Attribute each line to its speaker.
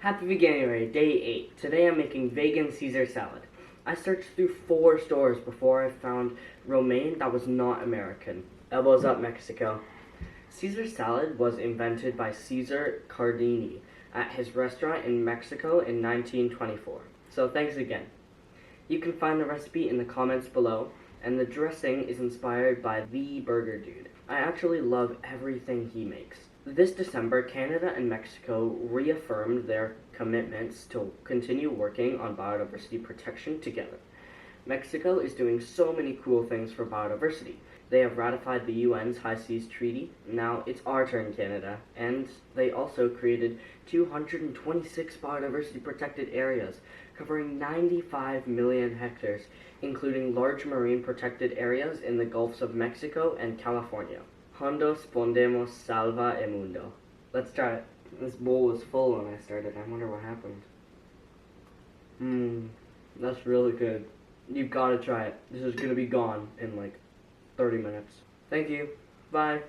Speaker 1: Happy Veganuary, day 8. Today I'm making vegan Caesar salad. I searched through 4 stores before I found romaine that was not American. Elbows up, Mexico. Caesar salad was invented by Ceasar Cardini at his restaurant in Mexico in 1924. So thanks again. You can find the recipe in the comments below, and the dressing is inspired by the burger dude. I actually love everything he makes. This December, Canada and Mexico reaffirmed their commitments to continue working on biodiversity protection together. Mexico is doing so many cool things for biodiversity. They have ratified the UN's High Seas Treaty. Now it's our turn, Canada. And they also created 226 biodiversity protected areas, covering 95 million hectares, including large marine protected areas in the Gulfs of Mexico and California. Hondo spondemos salva e mundo. Let's try it. This bowl was full when I started. I wonder what happened. That's really good. You've got to try it. This is going to be gone in like 30 minutes. Thank you. Bye.